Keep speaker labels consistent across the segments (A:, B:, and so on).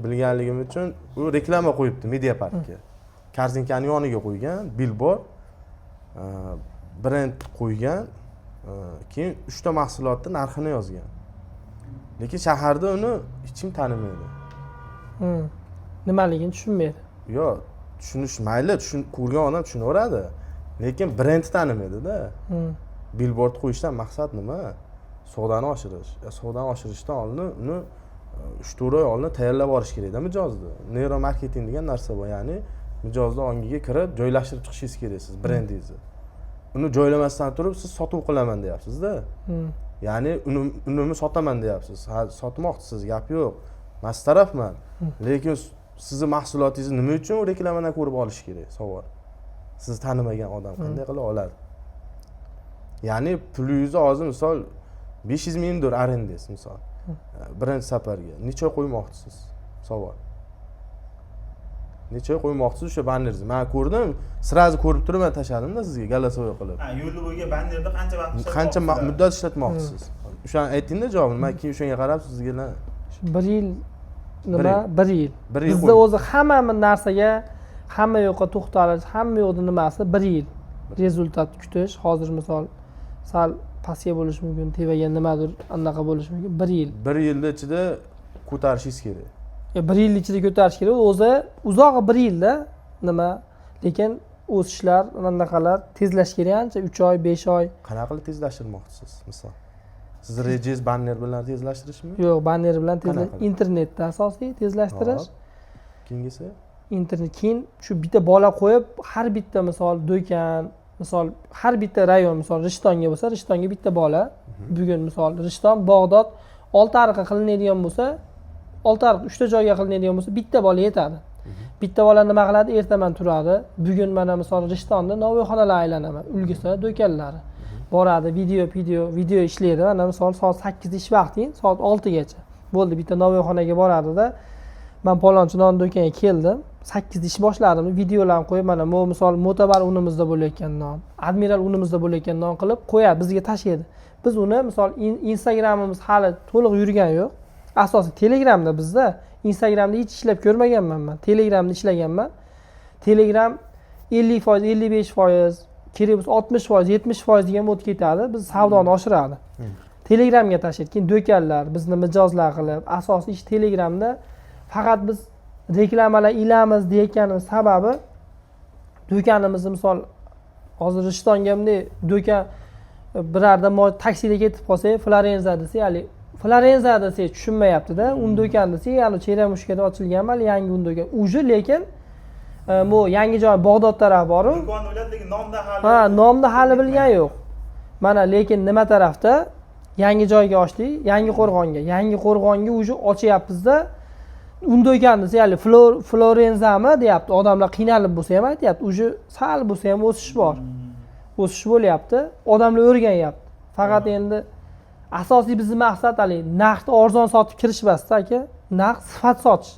A: bilganligim uchun u reklama qo'yibdi Mediaparkka. Korzinkani yoniga qo'ygan, billboard, brend qo'ygan, keyin 3 ta mahsulotning narxini yozgan. Lekin shaharda uni hech kim tanimaydi.
B: Nimaligini tushunmaydi.
A: Yo'q, tushunish mayli, ko'rgan odam tushunaveradi. Lekin brend tanimaydi-da. Billboard qo'yishdan maqsad nima? Savdoni oshirish. Savdoni oshirishdan oldin uni 3-4 oy oldin tayyorlab olish kerak-da mijozni. Neuromarketing degan narsa bor, ya'ni mijozni ongiga kirib, joylashtirib chiqishingiz kerak siz brendingizni. Uni joylamasdan turib siz sotuv qilaman deyapsiz-da. Ya'ni unimni sotaman deyapsiz. Ha, sotmoqchisiz, gap yo'q. Men tarafman. Lekin sizni mahsulotingizni nima uchun reklamadan ko'rib olish kerak? Savol. Siz tanimagan odam qanday qila oladi? Ya'ni pulingizni hozir misol 500 mingdir arendangiz misol. Brend safarga necha qo'ymoqchisiz? Savol. Necha qo'ymoqchisiz o'sha bannerni? Men ko'rdim, sirazi ko'rib turibman, tashladim-da sizga голосовой qilib.
C: Ha, yo'li bo'yiga bannerda
A: qancha muddat ishlatmoqchisiz? O'shani ayting-da javobini. Men keyin o'shanga qarab sizga
B: 1 yil nima? 1 yil. Bizda o'zi hamma narsaga hamma yo'qqa to'xtalish, hamma yo'qni nimasi 1 yil. Rezultat kutish, hozir misol sal pasiya bo'lishi mumkin, tevaga nimadir anaqa bo'lishi mumkin. 1 yil.
A: 1 yilda ichida ko'tarishingiz kerak.
B: 1 yil ichida ko'tarish kerak. O'zi uzog'i 1 yilda nima? Lekin o'sishlar, anaqalar tezlash kerak ancha 3 oy, 5 oy.
A: Qanaqa qilib tezlashtirmoqchisiz misol? Siz rejangiz banner bilan tezlashtirishmi?
B: Yo'q, banner bilan tezlash, internetda asosiy tezlashtirish.
A: Keyingisi?
B: Internet, keyin shu bitta bola qo'yib, har bitta misol do'kon, misol har bitta rayon, misol Rishtonga bo'lsa, Rishtonga bitta bola. Bugun misol Rishton, Bog'dod 6 ariqqa qilinadigan bo'lsa, 6 ariq 3 ta joyga qilinadigan bo'lsa, bitta bola yetadi. Bitta bola nima qiladi? Ertaman turadi. Bugun mana misol Rishtonda Novvoyxonalar aylanaman, ulgisi do'konlari. Boradi, video ishlaydi. Mana misol soat 8 ish vaqting, soat 6 gacha. Bo'ldi, bitta Novvoyxonaga boradi-da. Men palonchi non do'konga keldim. 8 ish boshladim. Videolarni qo'yib, mana bu misol Mo'tabar unimizda bo'layotgan non, Admiral unimizda bo'layotgan non qilib qo'yadi, bizga tashlaydi. Biz uni misol Instagramimiz hali to'liq yurgani yo'q. Asosiy Telegramda bizda, Instagramda hech ishlab ko'rmaganman men. Telegramda ishlaganman. Telegram 50%, 55%, kerak bo'lsa 60%, 70% degan o'tib ketadi. Biz savdoni oshiradi. Telegramga tashlaydi. Keyin do'konlar, bizni mijozlar qilib, asosiy ish Telegramda. Faqat biz reklamalar ilamiz deyotganimiz sababi do'konimizni misol hozir Rishtonga bunday do'kon birarda taksida ketib qolsak, Florenza desa, ya'ni Florenza desa tushunmayapti-da. Un do'kon desa, ya'ni Cheramushkada ochilgan mal yangi un do'kon. Uji lekin bu yangi joy Bog'dod taraf bor-ku.
C: Do'konni o'yladi, lekin nomda hali.
B: Ha, nomda hali bilgan yo'q. Mana lekin nima tarafda? Yangi joyga ochdik, Yangi Qo'rg'onga uji ochyapmiz-da. Un do'kon desa, ya'ni Florenzami deyapti. Odamlar qiynalib bo'lsa ham aytayapti. Uji sal bo'lsa ham o'sish bor. O'sish bo'lyapti. Odamlar o'rganyapti. Faqat endi asosiy bizning maqsad hali narxni arzon sotib kirish emas-da aka. Narx sifat sotish.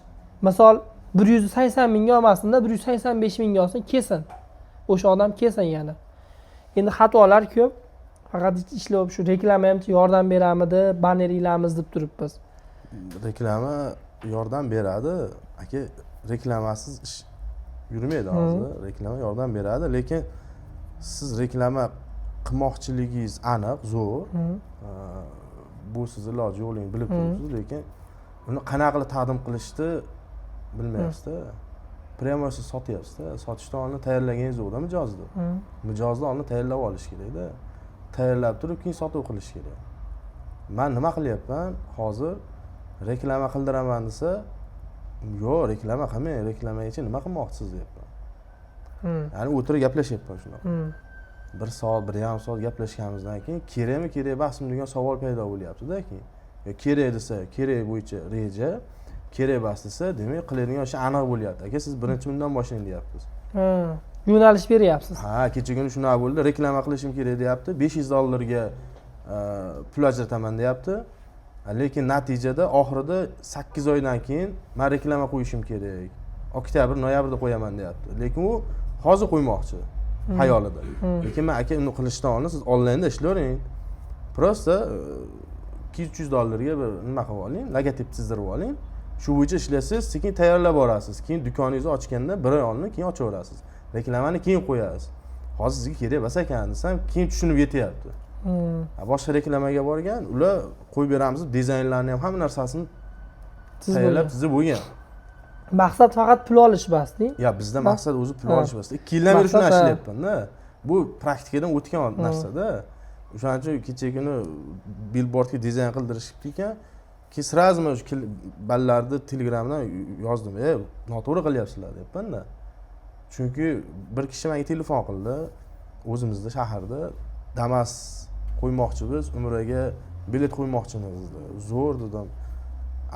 B: Misol 180 mingga olmasin-da, 185 mingga olsin, kesin. O'sha odam kesin yana. Endi xatolar ko'p. Faqat ishlab shu reklama ham yordam beramidi, banner ilamiz deb turibmiz.
A: Reklama yordam beradi. Aka, reklamasiz ish yurmaydi hozir. Reklama yordam beradi, lekin siz reklama qilmoqchiligingiz aniq, zo'r. Bu siz iloji yo'qligini bilib turibsiz, lekin uni qanaqa qilib taqdim qilishni bilmayapsiz-da. Prямо siz sotyapsiz-da. Sotishdan oldin tayyorlagingiz yo'q-da mijozni. Mijozni oldin tayyorlab olish kerak-da. Tayyorlab turib keyin sotuv qilish kerak. Men nima qilyapman? Hozir reklama qildiraman desa, yo'q, reklama qilmang, reklamaga nima qilmoqchisiz deyapman. Ya'ni o'tirib gaplashyapman shunaqa. 1 soat, 1,5 soat gaplashganimizdan keyin kerakmi, kerak emasmi degan savol paydo bo'lyapti-da keyin. Yo kerak desa, kerak bo'yicha reja, kerak emas desa, demak qiladigan ish aniq bo'lyapti. Aka, siz birinchi bundan boshlang deyapsiz.
B: Yo'nalish beryapsiz.
A: Ha, kecha kuni shunaqa bo'ldi, reklama qilishim kerak deyapti. $500 pul ajrataman deyapti. Lekin natijada oxirida 8 oydan keyin men reklama qo'yishim kerak. Oktyabr, noyabrda qo'yaman deyapti. Lekin u hozir qo'ymoqchi xayolida. Lekin men aka uni qilishdan oldin siz onlaynda ishlavering. Prosta $200 bir nima qilib oling, logotip chizdirib oling. shu bo'yicha ishlasangiz sekin tayyorlab borasiz, keyin do'koningizni ochganda bir oy oldin keyin ochaverasiz, reklamani keyin qo'yasiz. Hozir sizga kerak emas ekan desam keyin tushunib yetyapti. Boshqa reklamaga borgan ular qo'yib beramiz, dizaynlarni ham hamma narsasini tayyorlab tuzib bo'lgan.
B: Maqsad faqat pul olish emasdi.
A: Ya bizda maqsad o'zi pul olish emas. 2 yildan beri shuni ishlayapman-da. Bu praktikadan o'tgan narsa-da. O'shaning uchun kecha kuni billboardga dizayn qildirishibdi ekan. Keyin sразу men shu ballarni Telegramdan yozdim. Noto'g'ri qilyapsizlar deyapman-da. Chunki bir kishi menga telefon qildi. O'zimizda shaharda Damas qo'ymoqchimiz, Umraga bilet qo'ymoqchimiz dedi. Zo'r dedim.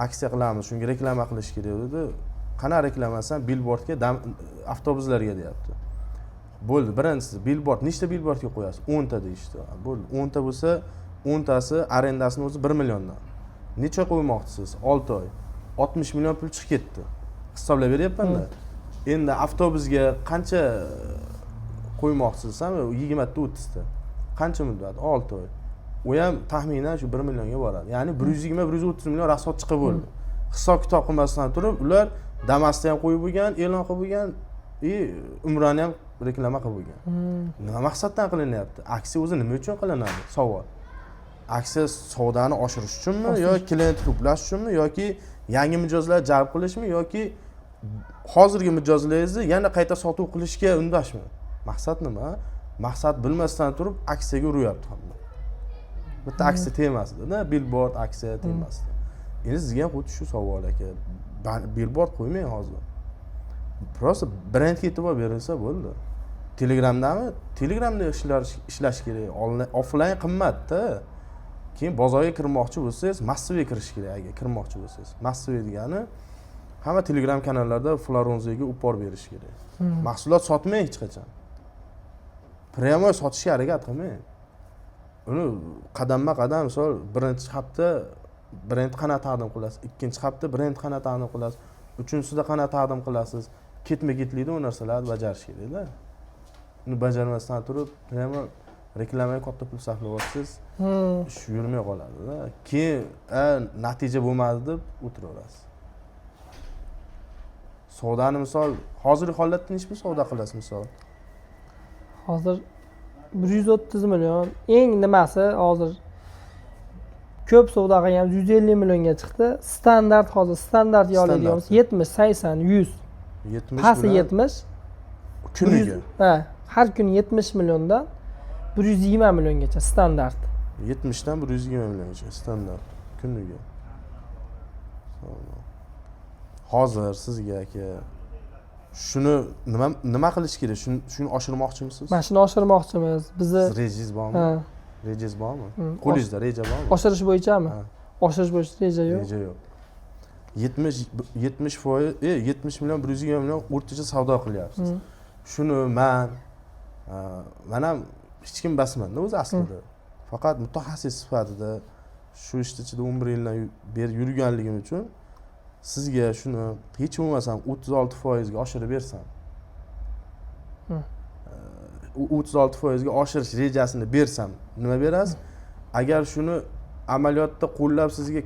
A: Aksiya qilamiz, shunga reklama qilish kerak dedi. Qana reklama qilsam billboardga avtobuslarga deyapti. Bo'ldi, birinchisi billboard, nechta billboardga qo'yasiz? 10 ta deyishdi. Bo'ldi, 10 ta bo'lsa, 10 tasi arendasini o'zi 1 milliondan. Necha qo'ymoqchisiz? 6 oy. 60 million pul chiqib ketdi. Hisoblab beryapman-da. Endi avtobusga qancha qo'ymoqchisiz desam, 20 ta 30 ta. Qancha muddat? 6 oy. U ham taxminan shu 1 millionga boradi. Ya'ni 120-130 million rasxod chiqib bo'ldi. Hisob kitob qilmasdan turib, ular Damasda ham qo'yib bo'lgan, e'lon qilib bo'lgan, Umrani ham reklama qilib bo'lgan. Nima maqsaddan qilinyapti? Aksiya o'zi nima uchun qilinadi? Savol. Aksiya savdoni oshirish uchunmi yoki klient to'plash uchunmi yoki yangi mijozlar jalb qilishmi yoki hozirgi mijozlaringizni yana qayta sotuv qilishga undashmi? Maqsad nima? Maqsad bilmasdan turib aksiyaga uryapti hamma. Bitta aksiya temasida, billboard aksiya temasida. Endi sizga ham xuddi shu savol aka. Billboard qo'ymang hozir. Prosta brendga e'tibor berilsa bo'ldi. Telegramdami? Telegramda ishlash kerak. Offline qimmatda. Keyin bozorga kirmoqchi bo'lsangiz, massiviy kirish kerak agar kirmoqchi bo'lsangiz. Massiviy degani hamma Telegram kanallarda Florenziyaga upor berish kerak. Mahsulot sotmang hech qachon. Pryamoy sotishga harakat qilmang. Uni qadamma-qadam, misol, birinchi hafta brend qana taqdim qilasiz, ikkinchi hafta brend qana taqdim qilasiz, uchinchisida qana taqdim qilasiz. Ketma-ketlikda u narsalarni bajarish kerak-da. Uni bajarmasdan turib, pryamoy reklamaga katta pul sarflayapsiz, ish yurmay qoladi-da. Keyin natija bo'lmadi deb o'tiraverasiz. Savdani misol, hozirgi holatda nechta savdo qilasiz misol?
B: Hozir 130 million. Eng nimasi hozir ko'p savdo qilgan 150 millionga chiqdi. Standart hozir standartga oladiganmiz 70, 80, 100.
A: 70
B: Pasi 70.
A: Kuniga.
B: Ha, har kuni 70 milliondan 120 milliongacha standart.
A: 70 dan 120 milliongacha standart kuniga. Hozir sizga aka shuni nima qilish kerak? Shuni oshirmoqchimisiz?
B: Mana shuni oshirmoqchimiz. Bizni
A: rejangiz bormi?
B: Ha.
A: Rejangiz bormi? Qo'lingizda reja bormi?
B: Oshirish bo'yichami? Oshirish bo'yicha reja yo'q.
A: Reja yo'q. 70%, 70 million 120 million o'rtacha savdo qilyapsiz. Shuni men ham hech kim basmanda o'zi aslida. Faqat mutaxassis sifatida shu ishning ichida 11 yildan beri yurganligim uchun sizga shuni hech bo'lmasam 36% ga oshirib bersam. 36% ga oshirish rejasini bersam, nima berasiz? Agar shuni amaliyotda qo'llab sizga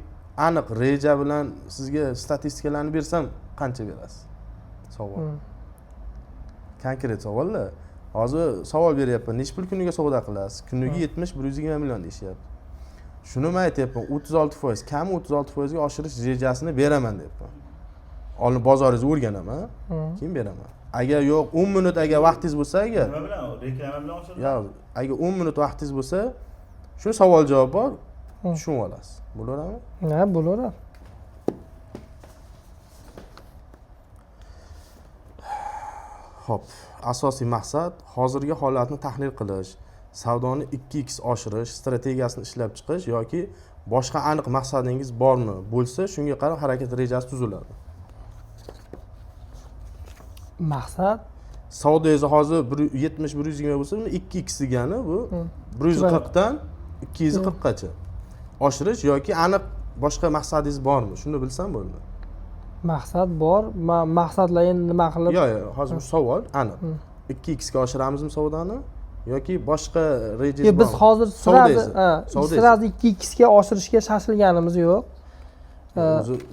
A: aniq reja bilan sizga statistikalarni bersam, qancha berasiz? Savol. Konkret savollar. Hozir savol beryapman. Nechta pul kuniga savdo qilasiz? Kuniga 70-120 million deyapti. Shuni men aytyapman, 36%, kam 36% ga oshirish rejasini beraman deyapman. Oldin bozoringizni o'rganaman, keyin beraman. Agar yo'q, 10 minut agar vaqtingiz bo'lsa, agar
C: nima bilan reklama bilan oshiradi?
A: Yo'q, agar 10 minut vaqtingiz bo'lsa, shu savol javob bor, tushunib olasiz. Bo'laverami?
B: Ha, bo'laveradi.
A: Xo'p, asosiy maqsad hozirgi holatni tahlil qilish, savdoni 2x oshirish strategiyasini ishlab chiqish yoki boshqa aniq maqsadingiz bormi? Bo'lsa, shunga qarab harakat rejasi tuziladi.
B: Maqsad
A: Savdoyingiz hozir 70-120 bo'lsa, 2x degani bu 140 dan 240 gacha oshirish yoki aniq boshqa maqsadingiz bormi? Shuni bilsam bo'ldi.
B: Maqsad bor. Maqsadlar endi nima qilib?
A: Yo'q, yo'q, hozir savol aniq. 2x ga oshiramizmi savdoni yoki boshqa rejangiz bormi?
B: Biz hozir sразу 2x ga oshirishga shoshilganimiz yo'q.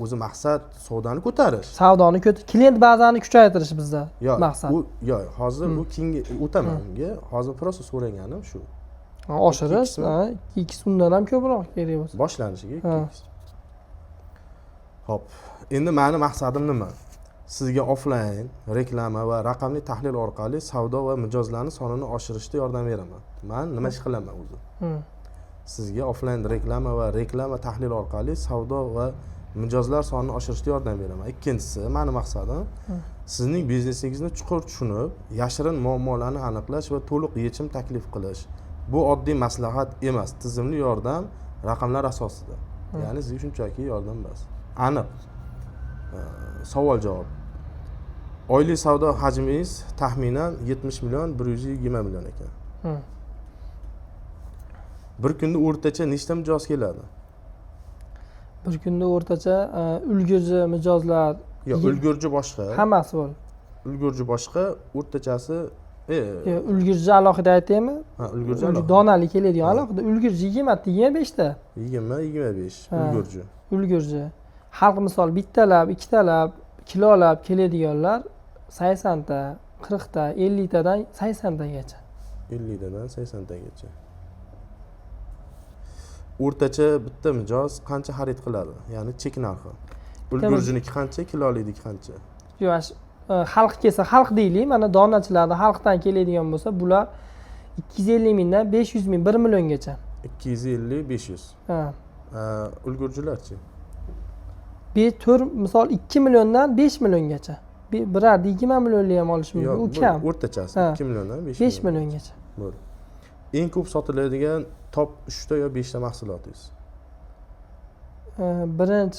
A: o'zi maqsad savdoni ko'tarish.
B: savdoni klient bazani kuchaytirish bizda
A: Yo'q,
B: maqsad.
A: hozir u keyingi o'taman unga. Hozir просто so'raganim shu.
B: Oshirish, 2x undan ham ko'proq kerak bo'lsa.
A: Boshlanishiga 2x. Xo'p, endi meni maqsadim nima? Sizga offlayn reklama va raqamli tahlil orqali savdo va mijozlarning sonini oshirishda yordam beraman. Men nima ish qilaman o'zi? Sizga offlayn reklama va reklama tahlil orqali savdo va mijozlar sonini oshirishda yordam beraman. Ikkinchisi, meni maqsadim sizning biznesingizni chuqur tushunib, yashirin muammolarni aniqlash va to'liq yechim taklif qilish. Bu oddiy maslahat emas, tizimli yordam raqamlar asosida. Ya'ni sizga shunchaki yordam emas. Aniq. Savol javob. Oylik savdo hajmingiz taxminan 70 million 120 million ekan. Bir kunda o'rtacha nechta mijoz keladi?
B: Bir kunda o'rtacha ulgurji mijozlar
A: Yo'q, ulgurji boshqa.
B: hammasi bor.
A: Ulgurji boshqa, o'rtachasi
B: Ulgurji alohida aytaymi?
A: ha, ulgurji alohida.
B: Donali keladigan alohida. Ulgurji 20 ta, 25 ta.
A: 20-25
B: Ha.
A: ulgurji.
B: Ulgurji. Xalq misol bittalab, ikkitalab, kilolab keladiganlar 80 ta, 40 ta, 50 tadan 80 tagacha.
A: 50 tadan 80 tagacha. O'rtacha bitta mijoz qancha xarid qiladi? Ya'ni chek narxi. Ulgurjiniki qancha, kiloligniki qancha?
B: Yo'q, xalq kelsa, xalq deylik, mana donachilarda xalqdan keladigan bo'lsa, bular 250 mingdan 500 ming, 1 milliongacha.
A: 250-500.
B: Ha.
A: Ulgurjilarchi?
B: Misol 2 milliondan 5 milliongacha. Birarda 20 millionli ham olish mumkin. U kam.
A: O'rtachasi
B: Ha.
A: 2 milliondan
B: 5 milliongacha.
A: Bo'ldi. Eng ko'p sotiladigan top 3 ta yo 5 ta mahsulotingiz?
B: Birinchi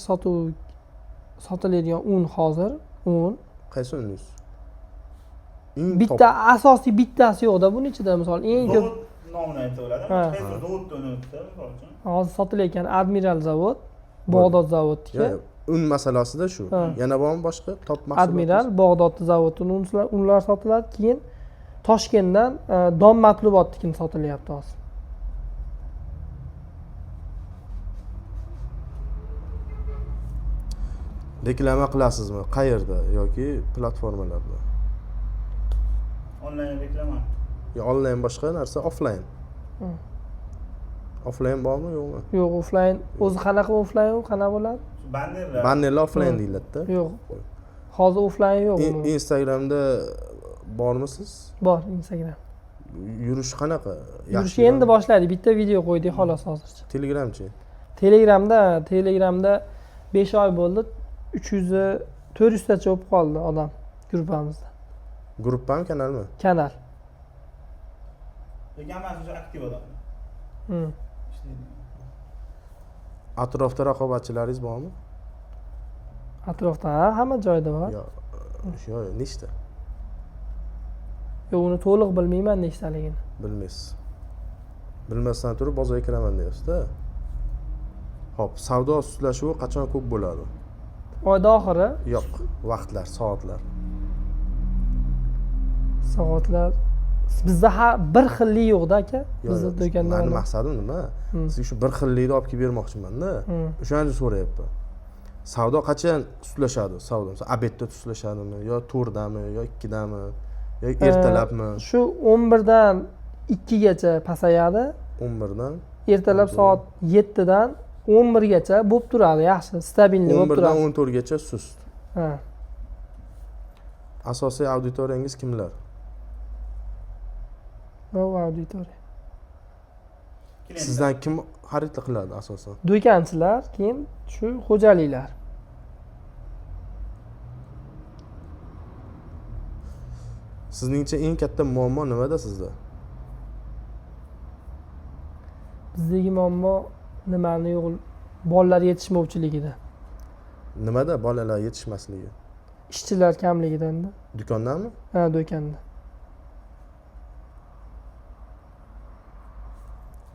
B: sotiladigan un hozir, un.
A: Qaysi uningiz?
B: Bitta asosiy bittasi yo'qda, buning ichida misol eng ko'p
C: Zavod nomini aytib o'tadi.
B: Ha.
C: Qaysi zavodda uni o'tdi, misol uchun.
B: hozir sotilayotgan Admiral zavod, Bog'dod zavodniki.
A: Yo'q, un masalasida shu.
B: Ha.
A: Yana bormi boshqa top mahsulot?
B: Admiral Bog'dod zavodining unlar sotiladi, keyin Toshkentdan Don Matlubotnikini sotilyapti hozir.
A: Reklama qilasizmi? Qayerda yoki platformalarda?
C: Onlayn reklama.
A: Yo, onlayn boshqa narsa, offlayn. Offlayn bormi, yo'qmi?
B: Yo'q, offlayn. O'zi qanaqa offlayn, qanaqa bo'ladi?
C: Bannerlar.
A: Bannerlar offlayn deyiladi-da.
B: Yo'q. Hozir offlayn yo'q.
A: Instagramda bormisiz?
B: Bor Instagram.
A: Yurish qanaqa?
B: Yurishni endi boshladik. Bitta video qo'ydik xolos hozircha.
A: Telegramchi?
B: Telegramda 5 oy bo'ldi. 400 tacha bo'lib qoldi odam gruppamizda.
A: Gruppami, kanalmi?
B: Kanal.
C: Lekin hammasi juda aktiv odam.
A: Atrofda raqobatchilaringiz bormi?
B: Atrofda hamma joyda bor.
A: Yo'q, nechta?
B: Yo'q, uni to'liq bilmayman nechtaligini.
A: Bilmaysiz. Bilmasdan turib bozorga kiraman deyapsiz-da. Xo'p, savdo suslashuvi qachon ko'p bo'ladi?
B: Oyda oxiri
A: Yo'q, vaqtlar, soatlar.
B: soatlar bizda bir xillik yo'qda aka. Bizda do'konda.
A: Meni maqsadim nima? Sizga shu bir xillikni olib kelib bermoqchiman-da. O'shani so'rayapman. Savdo qachon suslashadi? Savdo obedda suslashadimi yo 4dami yo 2dami yo ertalabmi?
B: Shu 11 dan 2 gacha pasayadi.
A: 11 dan
B: Ertalab soat 7 dan 11 gacha bo'lib turadi, yaxshi, stabilni bo'lib
A: 11 dan
B: turadi.
A: 14 gacha sust.
B: Ha.
A: Asosiy auditoriyangiz kimlar?
B: Bu auditoriya.
A: Sizdan kim xarid qiladi asosan?
B: Do'konchilar, keyin shu xo'jaliklar.
A: Sizningcha eng katta muammo nimada sizda?
B: Bizdagi muammo nimani yo'q, bolalar yetishmovchiligida.
A: Nimada bolalar yetishmasligi?
B: Ishchilar kamligidan-da.
A: Do'kondanmi?
B: Ha, do'konda.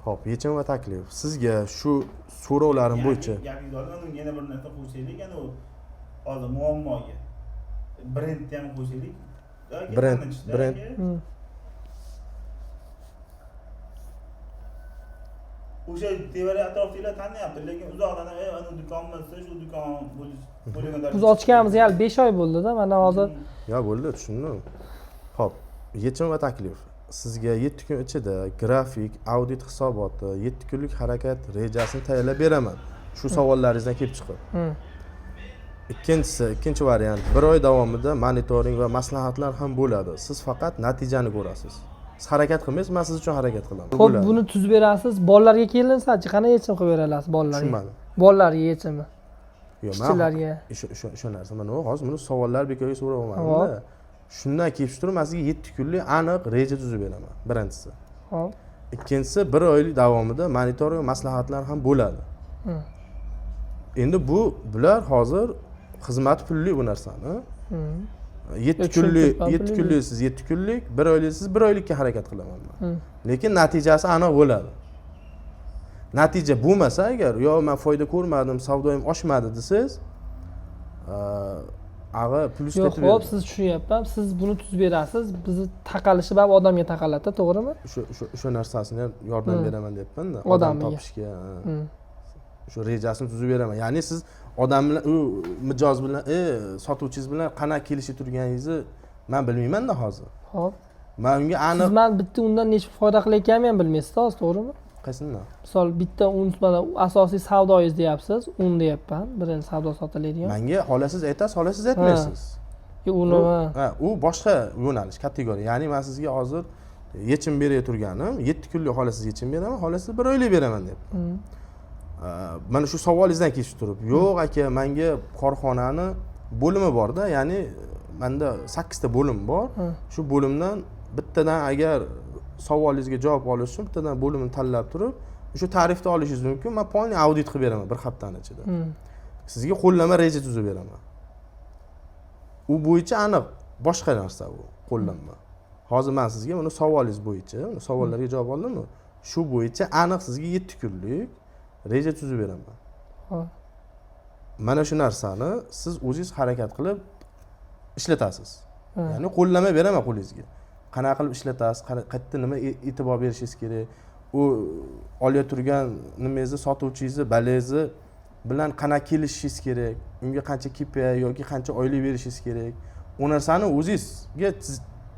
A: Xo'p, yechim va taklif. Sizga shu so'rovlarim bo'yicha
C: Gapingizni oldim, yana bir narsa qo'shaylik, yana u hozir muammoga. Brendni ham qo'shaylik.
A: Brend.
C: o'sha tevarak atrofdagilar taniyapti, lekin uzoqdan ana do'konmisiz, shu do'kon bo'lganlar.
B: Biz ochganimizga hali 5 oy bo'ldi-da, mana hozir
A: yo bo'ldi, tushundim. Xo'p, yechim va taklif. Sizga 7 kun ichida grafik, audit hisoboti, 7 kunlik harakat rejasini tayyorlab beraman. Shu savollaringizdan kelib chiqib. Ikkinchi variant, 1 oy davomida monitoring va maslahatlar ham bo'ladi. Siz faqat natijani ko'rasiz. Siz harakat qilmaysiz, men siz uchun harakat qilaman.
B: xo'p, buni tuzib berasiz. Bolalarga kelinsa-chi, qanday yechim qilib berasiz bolalarga?
A: Tushunmadim.
B: Bolalarga yechimi.
A: Yo'q,
B: Ishchilarga.
A: O'sha narsa. Mana hozir buni savollar bekorga so'rayapman-da. Shundan kelib turib, men sizga 7 kunlik aniq reja tuzib beraman. Birinchisi.
B: Xo'p.
A: Ikkinchisi, 1 oylik davomida monitoring va maslahatlar ham bo'ladi. Endi bular hozir xizmat pulli bu narsani. 7 kunlik siz 7 kunlik, 1 oylik siz 1 oylikka harakat qilaman men. Lekin natijasi aniq bo'ladi. Natija bo'lmasa agar, yo men foyda ko'rmadim, savdoyim oshmadi desangiz, ag'a plyus
B: Yo'q,
A: ketib.
B: xo'p, siz tushunyapman. Siz buni tuzib berasiz. Bizni taqalishi bab odamga taqaladi, to'g'rimi?
A: O'sha narsasini ham yordam beraman deyapman-da. Odam topishga. Shu rejasini tuzib beraman. Ya'ni siz odam bilan, u mijoz bilan, sotuvchingiz bilan qanaqa kelishib turganingizni men bilmayman-da hozir.
B: Xo'p.
A: Men unga aniq
B: Siz men bitta undan necha foyda qilayotganimni ham bilmaysiz, hozir, to'g'rimi?
A: qaysidan?
B: Misol bitta un asosiy savdoyingiz deyapsiz, un deyapman, birinchi savdo sotiladigan.
A: Menga xolasiz aytasiz, xolasiz aytmaysiz.
B: Uni
A: u boshqa yo'nalish, kategoriya. Ya'ni men sizga hozir yechim beray turganim, 7 kunlik xolasiz yechim beraman, xolasiz 1 oylik beraman deyapman. Mana shu savolingizdan kelib turib, yo'q aka, menga korxonani bo'limi bor-da, ya'ni menda 8 ta bo'lim bor. Shu bo'limdan bittadan agar savolingizga javob olish uchun bittadan bo'limni tanlab turib, shu tarifni olishingiz mumkin. Men polni audit qilib beraman 1 haftaning ichida. Sizga qo'llanma reja tuzib beraman. U bo'yicha aniq boshqa narsa u, qo'llanma. Hozir men sizga buni savolingiz bo'yicha, savollarga javob oldimmi? Shu bo'yicha aniq sizga 7 kunlik reja tuzib beraman. Mana shu narsani siz o'zingiz harakat qilib ishlatasiz. Ya'ni qo'llanma beraman qo'lingizga. Qanaqa qilib ishlatasiz, qayerda nima e'tibor berishingiz kerak, u olib turgan nimangizni, sotuvchingizni, balangizni bilan qanaqa kelishishingiz kerak, unga qancha KPI yoki qancha oylik berishingiz kerak, u narsani o'zingizga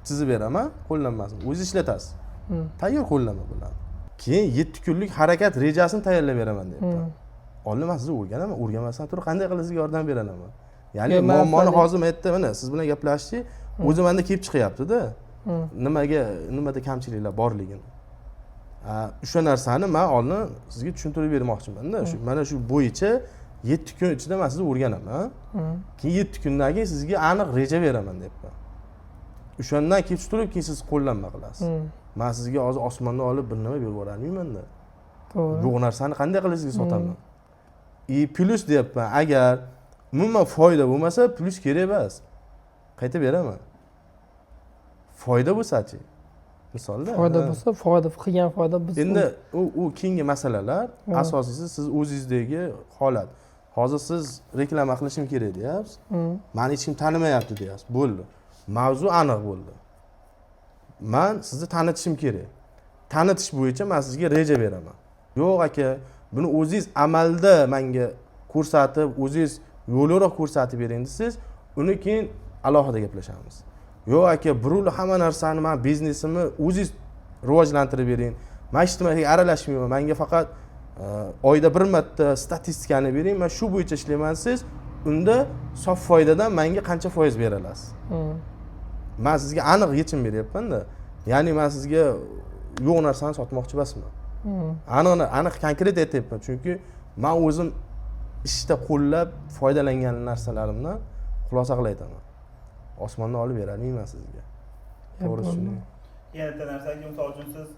A: chizib beraman, qo'llanmasini o'zingiz ishlatasiz. Tayyor qo'llanma bilan. Keyin 7 kunlik harakat rejasini tayyorlab beraman deyapman. Oldin men sizni o'rganaman, o'rganmasdan turib qanday qilib sizga yordam beralaman. Ya'ni muammoni hozir aytdi, mana siz bilan gaplashishni o'zi menda kelib chiqyapti-da. Nimada kamchiliklar borligini. O'sha narsani men oldin sizga tushuntirib bermoqchiman-da. Mana shu bo'yicha 7 kun ichida men sizni o'rganaman. Keyin 7 kundan keyin sizga aniq reja beraman deyapman. O'shandan kelib turib keyin siz qo'llanma qilasiz. Men sizga hozir osmondan olib bir nima berib yuborolmayman-da.
B: To'g'ri.
A: Bu narsani qanday qilib sizga sotaman? Plyus deyapman. Agar umuman foyda bo'lmasa, plyus kerak emas. Qaytib beraman. Foyda bo'lsa-chi? Misolda.
B: Foyda bo'lsa, qilgan foyda biz.
A: Endi u keyingi masalalar, asosiysi siz o'zingizdagi holat. Hozir siz reklama qilishim kerak deyapsiz. Meni hech kim tanimayapti deyapsiz. Bo'ldi. Mavzu aniq bo'ldi. Men sizni tanitishim kerak. Tanitish bo'yicha men sizga reja beraman. Yo'q aka, buni o'zingiz amalda menga ko'rsatib, o'zingiz yo'lroq ko'rsatib bering desangiz, uni keyin alohida gaplashamiz. Yo'q aka, burul hamma narsani men biznesimni o'zingiz rivojlantirib bering. Men ijtimoiyga aralashmayman. Menga faqat oyda bir marta statistikani bering, men shu bo'yicha ishlayman desangiz, unda sof foydadan menga qancha foiz bera olasiz? Men sizga aniq yechim beryapman-da. Ya'ni men sizga yo'q narsani sotmoqchi emasman. Aniq konkret aytyapman, chunki men o'zim ishda qo'llab foydalangan narsalarimdan xulosa qilib aytaman. Osmondan olib berolmayman sizga. To'g'ri tushuning.
C: Yana bitta narsaga, misol uchun siz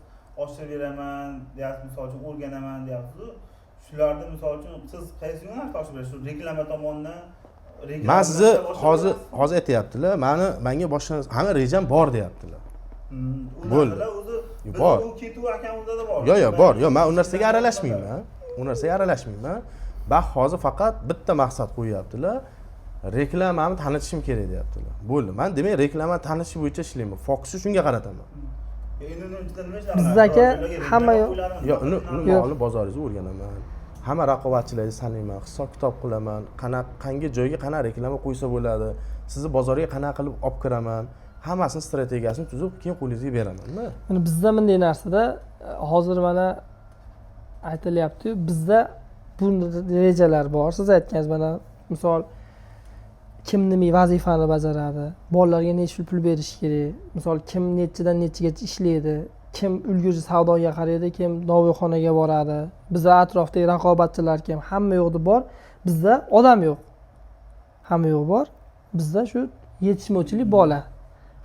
C: oshirib beraman deyapsiz, misol uchun o'rganaman deyapsiz. Shularni misol uchun siz qaysi yo'nalishda oshirib berasiz? Reklama tomonidan,
A: men sizni hozir aytyaptilar, menga boshqa hamma rejam bor deyaptilar. Bo'ldi. Bor.
C: U ketuv akamizda da bor.
A: Yo'q, bor. Yo'q, men u narsaga aralashmayman. Ben hozir faqat bitta maqsad qo'yyaptilar. Reklamani tanitishim kerak deyaptilar. Bo'ldi. Men demak reklamani tanitish bo'yicha ishlayman. Fokusni shunga qarataman.
C: Endi ichida nima ishlar
B: Bizda aka hamma
A: yo uni
B: Yo'q.
A: olib bozoringizni o'rganaman. Hamma raqobatchilarni taniyman, hisob kitob qilaman, qangi joyga qanaqa reklama qo'ysa bo'ladi, sizni bozorga qanaqa qilib olib kiraman, hammasini strategiyasini tuzib, keyin qo'lingizga beraman-da.
B: mana bizda bunday narsada hozir mana aytilyapti, bizda bu rejalar bor. Siz aytganingiz mana misol kim nima vazifani bajaradi, bolalarga necha pul berish kerak, misol kim nechidan nechigacha ishlaydi, kim ulgurji savdoga qaraydi, kim novvoyxonaga boradi. Bizda atrofdagi raqobatchilar kim, hamma yo'qda bor. Bizda odam yo'q. Hamma yo'q bor. Bizda shu yetishmovchilik bola.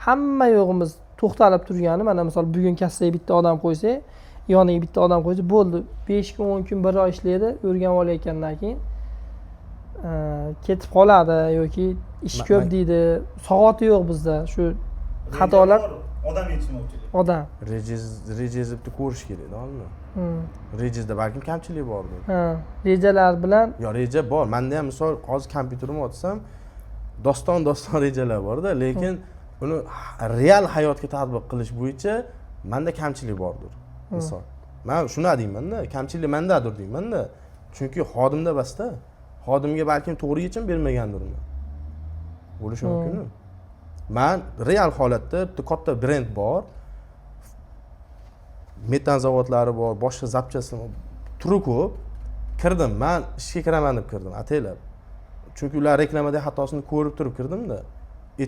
B: Hamma yo'g'imiz to'xtalib turgani, mana misol bugun kassaga bitta odam qo'ysak, yoniga bitta odam qo'ysa bo'ldi. 5 kun, 10 kun, 1 oy ishlaydi, o'rganib olayotgandan keyin ketib qoladi yoki ish ko'p deydi. Soati yo'q bizda. Shu xatolar
C: odam yetishmovchilik.
B: odam.
A: Rejangizni bitta ko'rish kerak, to'g'rimi? Rejangizda balkim kamchilik bordir.
B: Ha, rejalar bilan
A: Yo, reja bor. Menda ham misol hozir kompyuterimni ochsam, doston rejalar bor-da, lekin uni real hayotga tatbiq qilish bo'yicha menda kamchilik bordir. Misol. Men shuni deyman-da, kamchilik mendadir deyman-da. Chunki xodimda bas-da. Xodimga balkim to'g'ri yechim bermagandirman. Bo'lishi mumkin-ku. Men real holatda bitta katta brend bor. Metan zavodlari bor, boshqa zapchasi turi ko'p. Kirdim, men ishga kiraman deb kirdim, ataylab. Chunki ular reklamada xatosini ko'rib turib kirdim-da.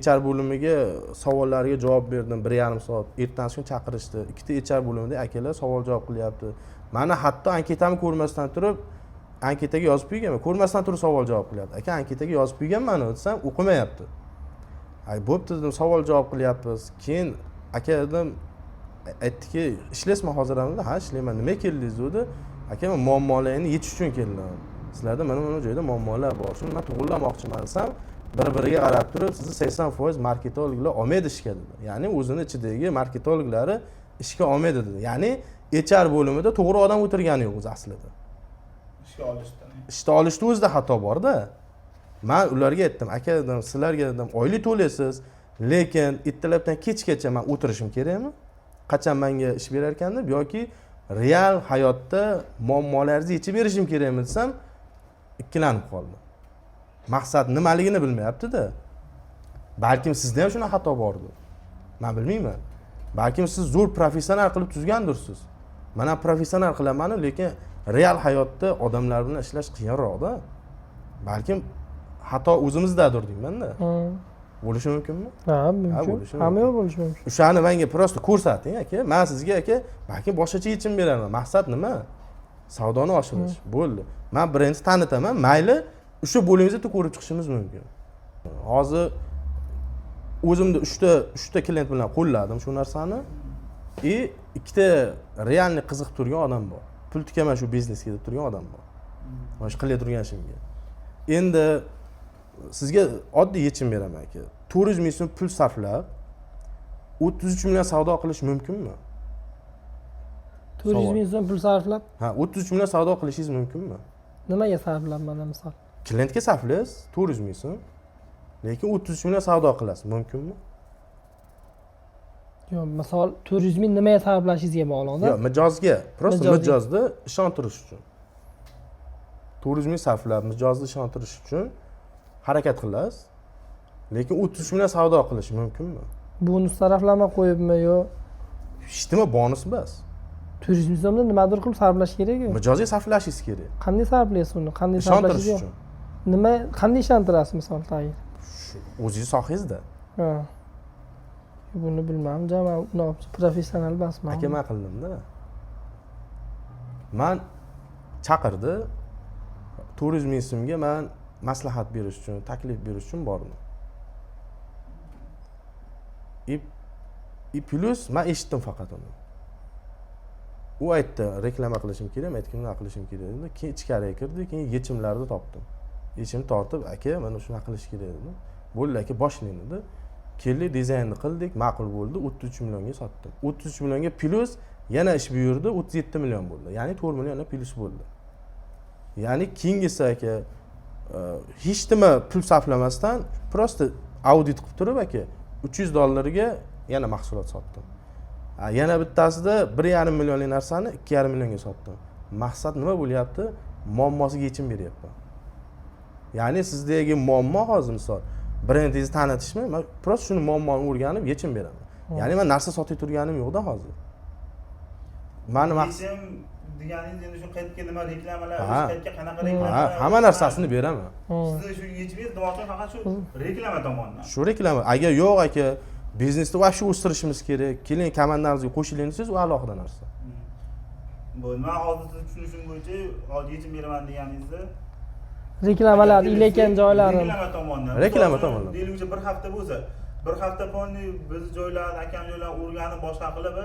A: HR bo'limiga savollarga javob berdim 1,5 soat. Ertasi kun chaqirishdi. Ikkita HR bo'limida akalar savol javob qilyapti. Meni hatto anketamni ko'rmasdan turib anketaga yozib qo'yganman. Ko'rmasdan turib savol javob qilyapti. Aka, anketaga yozib qo'yganman-ku desam, o'qimayapti. Ay, bo'pti dedim, savol javob qilyapmiz. Keyin aka dedim, aytdiki, ishlaysizmi hozir ham? Ha, ishlayman. Nima keldingiz dedi? Aka, men muammolarni yechish uchun keldim. Sizlarda mana joyda muammolar bor. Shuni men to'g'rilamoqchiman desam, bir-biriga qarab turib, sizni 80% marketologlar olmaydi ishga dedi. Ya'ni o'zini ichidagi marketologlari ishga olmaydi dedi. Ya'ni HR bo'limida to'g'ri odam o'tirgani yo'q o'zi aslida. Ishga olishda o'zida xato bor-da. Men ularga aytdim, aka dedim, sizlarga dedim, oylik to'laysiz, lekin ertalabdan kechgacha men o'tirishim kerakmi? Qachon menga ish berar ekan deb yoki real hayotda muammolaringizni yechib berishim kerakmi desam, ikkilanib qoldi. Maqsad nimaligini bilmayapti-da. Balkim sizda ham shuna xato bordir. Men bilmayman. Balkim siz zo'r professional qilib tuzgandirsiz. Men ham professional qilaman, lekin real hayotda odamlar bilan ishlash qiyinroq-da. Balkim xato o'zimizdadir deyman-da. Bo'lishi mumkinmi?
B: Ha, mumkin. Hamma yo'q bo'lishi mumkin.
A: O'shani menga prosta ko'rsating, aka. Men sizga, aka, balkim boshqacha yechim beraman. Maqsad nima? Savdoni oshirish. Bo'ldi. Men brendni tanitaman, mayli o'sha bo'limingizda ko'rib chiqishimiz mumkin. Hozir o'zimda 3 ta klient bilan qo'lladim shu narsani. Ikkita realni qiziqib turgan odam bor. Pul tikaman shu biznesga deb turgan odam bor. Mana shu qilib turgan ishimga. Endi sizga oddiy yechim beraman aka. 400 ming so'm pul sarflab 33 million savdo qilish mumkinmi?
B: 400 ming so'm pul sarflab?
A: Ha, 33 million savdo qilishingiz mumkinmi?
B: Nimaga sarflab mana misol?
A: Klientga sarflaysiz 400 ming so'm. Lekin 33 million savdo qilasiz, mumkinmi?
B: Yo'q, misol 400 ming nimaga sarflashingizga bog'liq-da.
A: Yo'q, mijozga, prosta mijozda ishontirish uchun. 400 ming sarflab mijozni ishontirish uchun harakat qilasiz. Lekin 33 million savdo qilish mumkinmi?
B: Bonus sarflama qo'yibmi yo?
A: Hech nima bonus emas.
B: 400 ming so'mni nimadir qilib sarflash kerak-ku.
A: Mijozga sarflashingiz kerak.
B: Qanday sarflaysiz uni? Qanday
A: Ishontirish
B: sarflashingiz?
A: uchun.
B: Nima, qanday ishontirasiz misol tagir?
A: O'zingiz sohangizda.
B: Ha. Buni bilmadim, men professional emasman.
A: Aka, men qildim-da. Men chaqirdi. 400 ming so'mga men maslahat berish uchun, taklif berish uchun bordim. Plus men eshitdim faqat uni. U aytdi, reklama qilishim kerak, men aytdim, nima qilishim kerak dedi. Keyin ichkariga kirdi, keyin yechimlarni topdim. Yechim tortib, aka, mana shuni qilish kerak dedi. Bo'ldi aka, boshlang dedi. Keldik, dizaynni qildik, ma'qul bo'ldi, 33 millionga sotdim. 33 millionga plus yana ish buyurdi, 37 million bo'ldi. Ya'ni 4 million plus bo'ldi. Ya'ni keyingisi aka hech nima pul sarflamasdan prosta audit qilib turib aka $300 ga yana mahsulot sotdim. Yana bittasida 1,5 millionlik narsani 2,5 millionga sotdim. Maqsad nima bo'lyapti? Muammosiga yechim beryapman. Ya'ni sizdagi muammo hozir misol brendingizni tanitishmi? Men prosta shuni muammoni o'rganib yechim beraman. Ya'ni men narsa sotib turganim yo'qda hozir. Mani maqsad
C: Yechim deganingiz endi shu qaytga nima reklamalar,
A: Ha.
C: qaytga qanaqa reklama.
A: hamma narsasini beraman.
C: Sizni shu yechimingiz demoqchi faqat shu reklama tomonidan.
A: Shu reklama. Agar yo'q aka, biznesni va shu o'stirishimiz kerak, keling komandamizga qo'shiling desiz, u alohida narsa.
C: Bu men hozir siz tushunishim bo'yicha hozir yechim beraman deganingizni
B: reklamalar ilayotgan joylarim.
C: reklama tomonidan.
A: Reklama tomonidan.
C: Deylik bir hafta bo'lsa, bir hafta ponni biz joylarni, akam joylarni o'rganib boshqa qilib,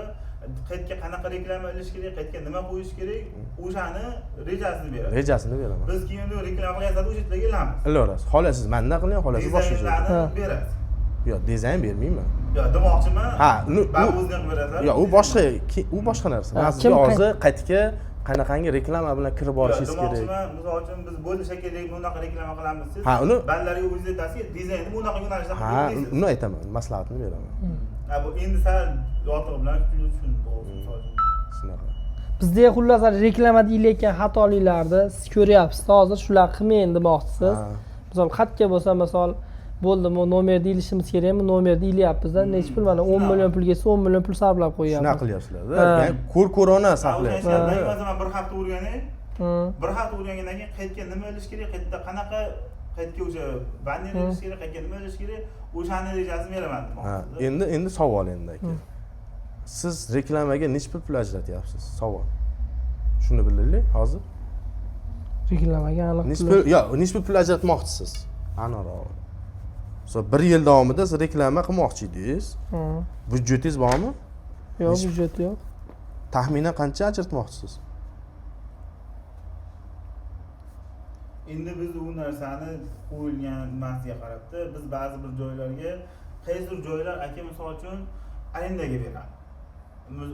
C: qaytga qanaqa reklama ilish kerak, qaytga nima qo'yish kerak, o'shani rejasini beradi.
A: Rejasini beraman.
C: Biz keyin uni reklama qilgansa o'sha yerga ilamiz.
A: Iloras. Xohlasiz menda qiling, xohlasiz boshqa joyda.
C: Dizaynlarni berasiz.
A: Yo'q, dizayn bermayman.
C: Yo, demoqchiman.
A: Ha,
C: ba'zi o'zini qilib berasizlar.
A: Yo'q, u boshqa narsa. Men sizga hozir qaytga qanaqangi reklama bilan kirib borishingiz kerak.
C: Demoqchiman, misol uchun biz bo'ldi shekilli bunaqa reklama qilamiz siz.
A: Ha, uni
C: Ballarga o'zingiz aytasiz, dizaynni bunaqa yo'nalishda
A: ha,
C: qilib berasiz.
A: uni aytaman, maslahatini beraman.
C: Ha, bu endi sal yotiq bilan tushunib bo'lsin.
A: Shunaqa.
B: Bizda xullas reklama deyilayotgan xatoliklarni siz ko'ryapsiz. Hozir shular qilmang demoqchisiz.
A: Ha.
B: Misol xatga bo'lsa, misol bo'ldimi, nomer deyilishimiz kerakmi? Nomer deyilyapmiz-da. Necha pul mana 10 million pulga 10 million pul sarflab qo'yyapmiz.
A: Shunaqa qilyapsizlar-da. Ya'ni ko'r-ko'rona sarflayapsiz.
C: Masalan, bir hafta o'rganay. Bir hafta o'rgangandan keyin qaytga nima ilish kerak, qaytda qanaqa qaytga o'sha banner ilish kerak, qaytga nima ilish kerak, o'shani rejasini beraman
A: Ha,
C: demoqchisiz.
A: endi savol endi aka. Siz reklamaga necha pul ajratyapsiz? Savol. Shuni bilaylik hozir.
B: Reklamaga aniq.
A: Necha pul ajratmoqchisiz? Aniqroq. So 1 yil davomida siz reklama qilmoqchi edingiz. Byudjetingiz bormi?
B: Yo'q, byudjet yo'q.
A: Taxminan qancha ajratmoqchisiz?
C: Endi biz u narsani qo'yilgan nimasiga qarabda biz ba'zi bir joylarga qaysi joylar aka misol uchun arendaga beradi.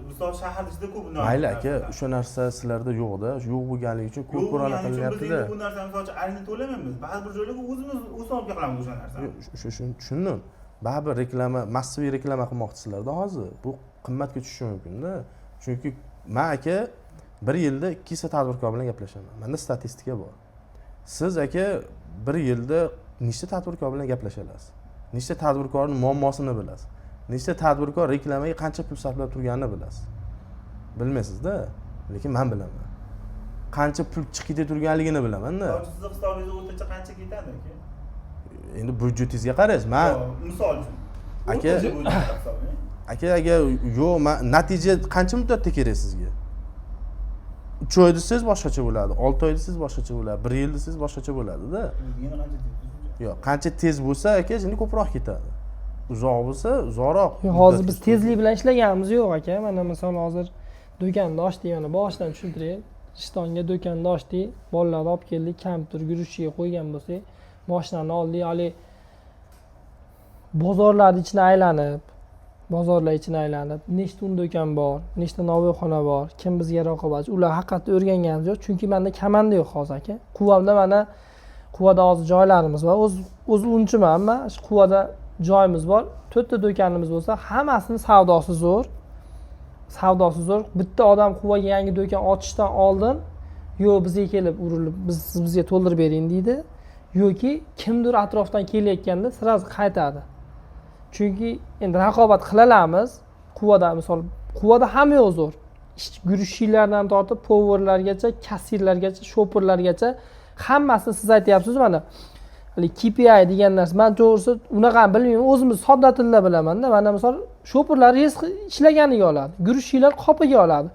C: Misol shahar ichida ko'p narsa.
A: Mayli aka, o'sha narsa sizlarda yo'q-da, yo'q bo'lganligi uchun ko'p ko'rona qilyapti-da.
C: Biz bu narsani misol uchun arenda to'lamaymiz. Ba'zi bir joylarga o'zimiz hisobga qilamiz o'sha narsani.
A: Tushundim. Baribir reklama, massiviy reklama qilmoqchisizlar-da hozir. Bu qimmatga tushishi mumkin-da. Chunki men aka 1 yilda 2 ta tadbirkor bilan gaplashaman. Menda statistika bor. Siz aka 1 yilda nechta tadbirkor bilan gaplasha olasiz? Nechta tadbirkorning muammosini bilasiz? Nechta tadbirkor reklamaga qancha pul sarflab turganini bilasiz? Bilmaysiz-da, lekin men bilaman. Qancha pul chiqib turganligini bilaman-da.
C: Sizni hisobingizda o'rtacha qancha ketadi aka?
A: Endi byudjetingizga qaraysiz. Men
C: misol uchun
A: aka agar yo'q, natija qancha muddatda kerak sizga? 3 oy desangiz boshqacha bo'ladi, 6 oy desangiz boshqacha bo'ladi, 1 yil desangiz boshqacha bo'ladi-da.
C: Yana qancha tez?
A: Yo'q, qancha tez bo'lsa aka, endi ko'proq ketadi. Uzoq bo'lsa, uzoqroq.
B: Hozir biz tezlik bilan ishlaganimiz yo'q aka. Mana misol hozir do'konni ochdik, mana boshidan tushuntiring. Rishtonga do'konni ochdik, bolalarni olib keldik, kompyuter guruchiga qo'ygan bo'lsak, mashinani oldik, hali bozorlarning ichini aylanib, nechta do'kon bor, nechta novoyxona bor, kim bizga raqobatchi, ular haqiqatda o'rganganimiz yo'q, chunki menda komanda yo'q hozir aka. Quvamda mana Quvada hozir joylarimiz bor. O'z unchiman, men Quvada joyimiz bor. 4 ta do'konimiz bo'lsa, hammasini savdosi zo'r. Bitta odam Quvaga yangi do'kon ochishdan oldin yo'q bizga kelib urilib, bizga to'ldirib bering deydi. Yoki kimdir atrofdan kelayotganda sirasi qaytadi. Chunki endi raqobat qilalarmiz. Quvada hamma yo'q zo'r. Guruchchilardan tortib powerlargacha, kassirlargacha, shoperlargacha hammasini siz aytyapsiz mana. KPI degan narsa, men to'g'risi unaqa bilmayman, o'zimiz sodda tilda bilaman-da. Mana misol shoperlar rizq ishlaganiga oladi, guruchchilar qopiga oladi.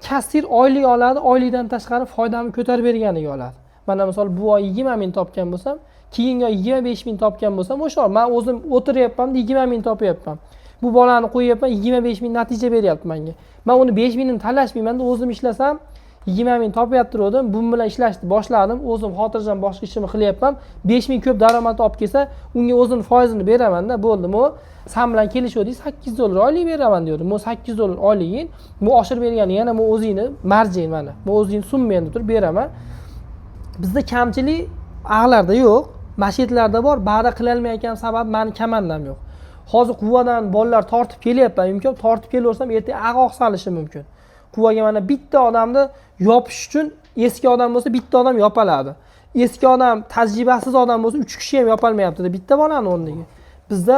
B: Kassir oylik oladi, oylikdan tashqari foydamni ko'tarib berganiga oladi. Mana misol bu oy 20 ming topgan bo'lsam, keyingi oy 25 ming topgan bo'lsam, o'sha men o'zim o'tiryapman, 20 ming topyapman. Bu bolani qo'yyapman, 25 ming natija beryapti menga. Men uni 5 mingni talashmayman-da, o'zim ishlasam 20 ming topyaptirdim, bu bilan ishlashni boshladim, o'zim xotirjam boshqa ishimni qilyapman. 5 ming ko'p daromad olib kelsa, unga o'zini foizini beraman-da, bo'ldimi? Sen bilan kelishuvdik, 8 dollar oylik beraman diyordim. Bu 8 dollar oyligin, bu oshirib bergani yana bu o'zingni marjin mana. Bu o'zingni summayni turib beraman. Bizda kamchilik ag'larda yo'q, masjidlarda bor, bari qila olmayotgan sabab meni komandam yo'q. hozir quvadan bolalar tortib kelyapti, imkon tortib kelaversam ertaga ag'oq salishi mumkin. Quvaga mana bitta odamni yopish uchun eski odam bo'lsa bitta odam yopaladi. Eski odam, tajribasiz odam bo'lsa 3 kishi ham yopolmayapti-da bitta bolani o'rniga. Bizda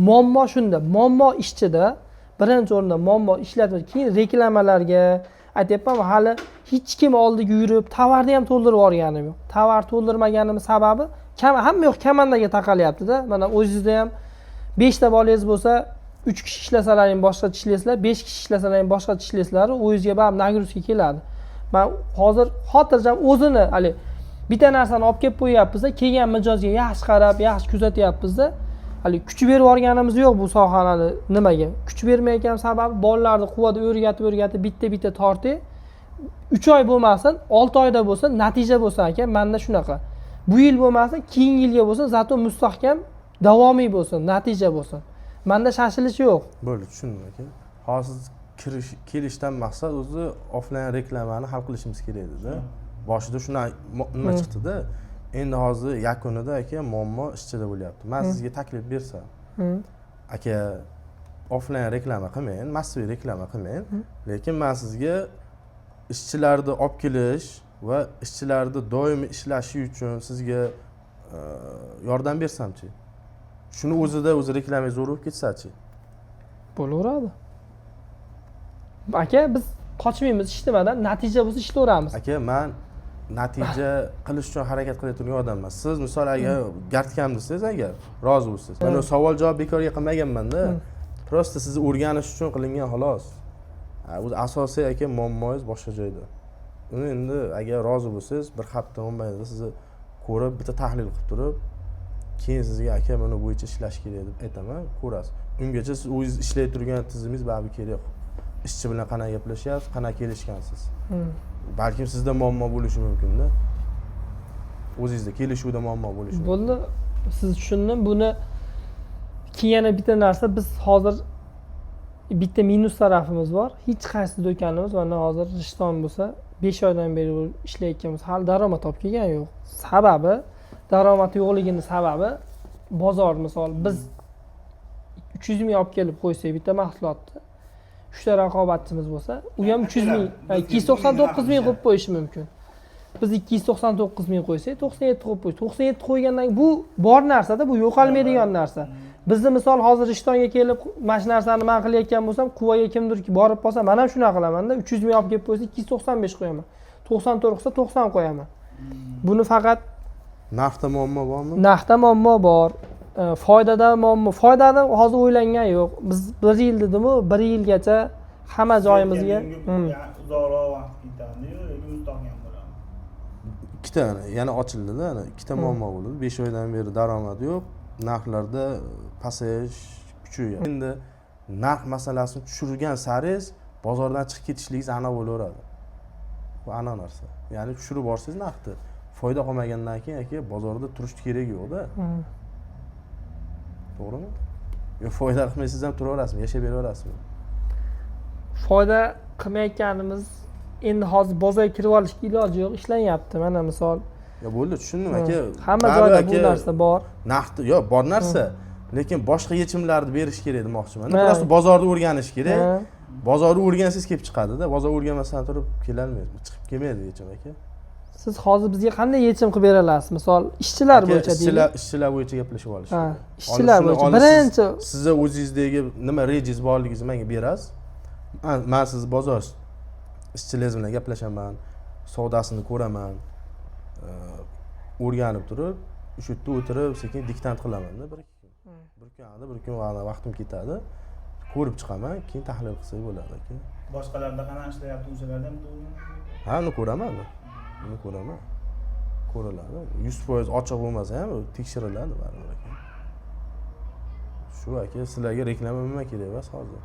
B: muammo shunda, muammo ishchida, birinchi o'rinda muammo ishlatib, keyin reklamalarga aytyapman, hali hech kim oldiga yurib, tovarni ham to'ldirib olganim yo'q. Tovar to'ldirmaganim sababi hamma yoq komandaga taqalyapti-da. Mana o'zingizda ham 5 ta bolangiz bo'lsa, 3 kishi ishlasalaring boshqa ishlasizlar, 5 kishi ishlasalaring boshqa ishlasizlar, o'zingizga baribir nagruzka keladi. Men hozir xotirjam o'zini, hali bitta narsani olib kelib qo'yapmiz-da, kelgan mijozga yaxshi qarab, yaxshi kuzatyapmiz-da. Hali kuch berib yorganimiz yo'q bu sohani nimaga? Kuch bermayotgan sababi bolalarni quvada o'rgatib bitta tortib 3 oy bo'lmasin, 6 oyda bo'lsin, natija bo'lsin aka, menda shunaqa. Bu yil bo'lmasin, keyingi yilga bo'lsin, zato mustahkam davomiy bo'lsin, natija bo'lsin. Menda shashilish yo'q.
A: Bo'ldi, tushundim aka. Hozir kelishdan maqsad o'zi offlayn reklamani hal qilishimiz kerak edi-da. Boshida shuna nima chiqdi-da. Endi hozir yakunida aka muammo ishchida bo'lyapti. Men sizga taklif bersam, aka offlayn reklama qilmang, massiviy reklama qilmang, lekin men sizga ishchilarni olib kelish va ishchilarni doimiy ishlashi uchun sizga yordam bersamchi. Shuni o'zida o'zi reklama zo'r bo'lib ketsa-chi.
B: Bo'laveradi. Aka biz qochmaymiz hech nimadan, natija bo'lsa ishlayveramiz.
A: Aka men natija qilish uchun harakat qilayotgan odamman. Siz misol agar gartkam desangiz, agar rozi bo'lsangiz. Men savol javob bekorga qilmaganman-da. Prosta sizni o'rganish uchun qilingan xolos. O'zi asosiy aka muammoingiz boshqa joyda. Uni endi agar rozi bo'lsangiz, bir hafta mobaynida sizni ko'rib, bitta tahlil qilib turib, keyin sizga aka mana bo'yicha ishlash kerak deb aytaman, ko'rasiz. Ungacha siz o'zingiz ishlayib turgan tizimingiz baribir kerak. Ishchi bilan qanday gaplashyapsiz, qanday kelishgansiz. Balkim sizda muammo bo'lishi mumkin-da. O'zingizda kelishuvda muammo bo'lishi mumkin.
B: Bo'ldi. Siz tushundim. Buni keyin yana bitta narsa, biz hozir bitta minus tarafimiz bor. Hech qaysi do'konimiz mana hozir Rishton bo'lsa, 5 oydan beri ishlayotganmiz, hali daromad topib kelgan yo'q. Sababi daromad yo'qligining sababi bozor, misol biz 300 ming olib kelib qo'ysak bitta mahsulotni, 3 ta raqobatchimiz bo'lsa, u ham 300 ming, 299 ming qo'yib qo'yishi mumkin. Biz 299 ming qo'ysak, 97 qo'yib qo'yish. 97 qo'ygandan bu bor narsa-da, bu yo'qolmaydigan narsa. Bizni misol hozir Rishtonga kelib, mana shu narsani men qilayotgan bo'lsam, quvaga kimdir borib qolsa, men ham shunaqa qilaman-da, 300 ming olib kelib qo'ysa, 295 qo'yaman. 94 qilsa 90 qo'yaman. Buni faqat
A: narxda muammo bormi?
B: Narxda muammo bor. Foydada muammo. Foydada hozir o'ylangan yo'q. Biz 1 yil dedimi, 1 yilgacha hamma joyimizga
C: uzoqroq vaqt ketadi-yu, lekin mustahkam bo'ladi.
A: Ikkita yana ochildi-da, ikkita muammo bo'ldi. 5 oydan beri daromad yo'q, narxlarda pasayish kuchayyapti. Endi narx masalasini tushirgan saringiz bozordan chiqib ketishligingiz aniq bo'laveradi. Bu aniq narsa. Ya'ni tushirib borsangiz narxni, foyda qolmagandan keyin aka bozorda turish kerak yo'q-da. To'g'rimi? Yo foyda qilmaysiz ham turaverasizmi, yashab beraverasizmi?
B: Foyda qilmayotganimiz endi hozir bozorga kirib olishga iloji yo'q, ishlanyapti. Mana misol.
A: Yo bo'ldi, tushundim aka.
B: Hamma joyda bu narsa bor.
A: Narxni, yo bor narsa, lekin boshqa yechimlarni berish kerak demoqchiman. Prosta bozorni o'rganish kerak. Bozorni o'rgansangiz kelib chiqadi-da. Bozor o'rganmasdan turib kelolmaysiz. Chiqib kelmaydi yechim aka.
B: Siz hozir bizga qanday yechim qilib bera olasiz? Misol, ishchilar bo'yicha deylik.
A: Ishchilar bo'yicha gaplashib olish kerak.
B: Ishchilar bo'yicha birinchi
A: sizni o'zingizdagi nima rejangiz borligingizni menga berasiz. Men siz bozor ishchilaringiz bilan gaplashaman, savdosini ko'raman. O'rganib turib, shu yerda o'tirib, sekin diktant qilaman-da 1-2 kun. Bir kun vaqtim ketadi. Ko'rib chiqaman, keyin tahlil qilsak bo'ladi aka.
C: Boshqalarda qanaqa ishlayapti, o'shalarda ham
A: Ha, uni ko'raman. Uni ko'raman. Ko'riladi. 100% ochiq bo'lmasa ham tekshiriladi baribir aka. Shu aka, sizlarga reklama nima kerak emas hozir.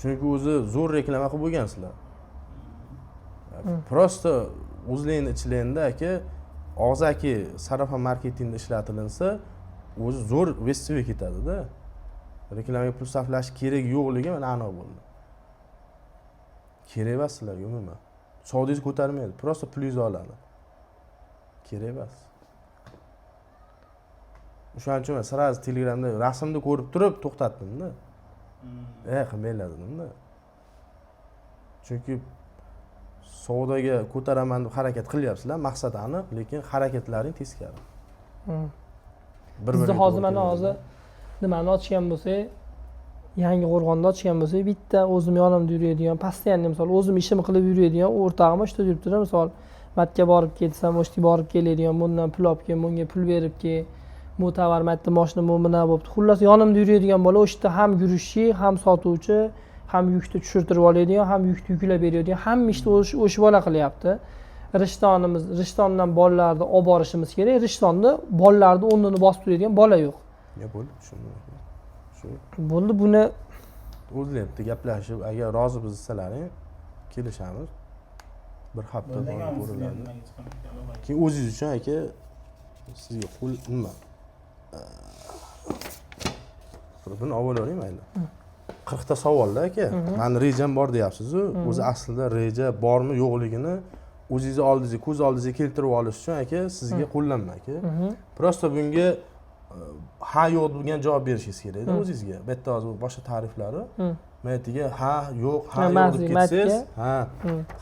A: Chunki o'zi zo'r reklama qilib bo'lgansizlar. Prosta o'zlaringni ichlarida aka, og'zaki sarf marketingda ishlatilinsa, o'zi zo'r vestiga ketadi-da. Reklamaga pul sarflash kerak yo'qligi mana aniq bo'ldi. Kerak emas sizlarga umuman. Savdingiz ko'tarmaydi, prosta pulingizni oladi. Kerak emas. O'shaning uchun men sразу Telegramda rasmni ko'rib turib to'xtatdimda. Qilmanglar dedimda. Chunki savdoga ko'taraman deb harakat qilyapsizlar, maqsad aniq, lekin harakatlaring teskari.
B: Bizda hozir mana hozir nimani ochgan bo'lsak, Yangi Qo'rg'onda ochgan bo'lsak, bitta o'zim yonimda yuradigan, постоянно misol o'zim ishim qilib yuradigan o'rtog'im o'shda yuribdi, misol matga borib ketsam, o'shga borib keladigan, bundan pul olib kel, bunga pul berib kel, bu tovar matda mashina mana bo'pti. Xullas yonimda yuradigan bola o'shda ham yurishchi, ham sotuvchi, ham yukni tushirtirib oladigan, ham yukni yuklab beradigan, hamma ishni o'sha bola qilyapti. Rishtondan bolalarni olib borishimiz kerak. Rishtonda bolalarni o'rnini bosib turadigan bola yo'q.
A: Bo'ldi, tushundim. Shu.
B: Bo'ldi, buni
A: O'zlar bitta gaplashib, agar rozi bo'lsalaring, kelishamiz. Bir hafta ko'riladi. Keyin o'zingiz uchun aka sizga qo'l nima? Buni avvalavering mayli. 40 ta savolda aka. Mani rejam bor deyapsiz-ku, o'zi aslida reja bormi yo'qligini o'zingiz oldingizga, ko'z oldingizga keltirib olish uchun aka sizga qo'llanma aka. Prosta bunga ha yo'q degan javob berishingiz kerak-da o'zingizga. Bu yerda hozir boshqa ta'riflari. Men aytiga ha yo'q, ha yo'q deb ketsangiz,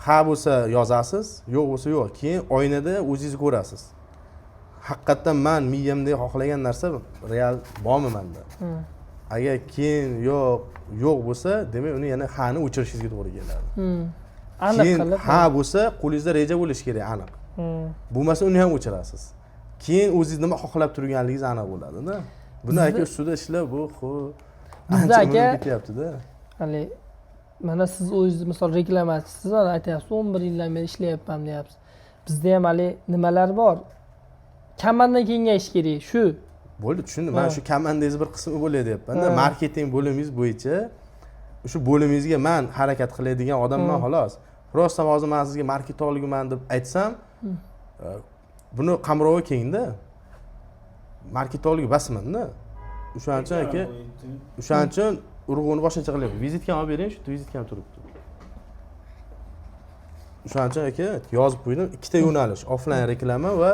A: ha bo'lsa yozasiz, yo'q bo'lsa yo'q. Keyin oynada o'zingiz ko'rasiz. Haqiqatan men miyamda xohlagan narsa real bormi menda? Agar keyin yo'q bo'lsa, demak uni yana ha'ni o'chirishingizga to'g'ri keladi.
B: aniq qilib
A: ha bo'lsa, qo'lingizda reja bo'lishi kerak aniq. Bo'lmasa uni ham o'chirasiz. Keyin o'zingiz nima xohlab turganingiz aniq bo'ladi-da. Buni aka ustida ishlab bu
B: bizda aka
A: ketyapti-da.
B: Hali mana siz o'zingiz misol reklamachisiz, aytyapsiz 11 yildan beri ishlayapman deyapsiz. Bizda ham hali nimalar bor? Kamandan kengayish kerak, shu.
A: Bo'ldi, tushundim. Men shu komandangiz bir qismi bo'ladi deyapman-da. Marketing bo'limingiz bo'yicha shu bo'limingizga men harakat qiladigan odamman xolos. Prosta hozir men sizga marketologman deb aytsam, buni qamrovi kengda. Marketolog basmanda. O'shaning uchun aka, o'shaning uchun urg'uni boshqacha qilyapti. Vizitkani olib bering, shu vizitkam turibdi. O'shaning uchun aka yozib qo'ydim, ikkita yo'nalish, offlayn reklama va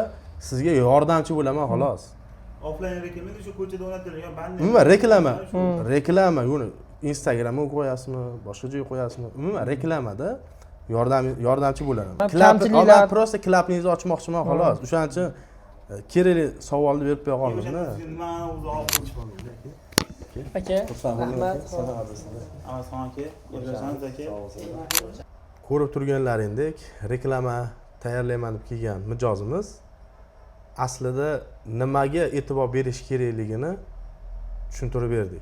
A: sizga yordamchi bo'laman xolos.
C: Offlayn reklamada shu ko'chada o'rnatilgan band.
A: Umuman reklama, yo'ni Instagramga qo'yasizmi, boshqa joyga qo'yasizmi? Umuman reklamada yordamchi bo'laman.
B: Kamchiliklar
A: prosta klapingizni ochmoqchiman xolos. O'shaning uchun kerakli savolni berib qo'ya qoldim-da.
B: aka, rahmat.
A: Ko'rib turganlaringdek, reklama tayyorlayman deb kelgan mijozimiz aslida nimaga e'tibor berish kerakligini tushuntirib berdik.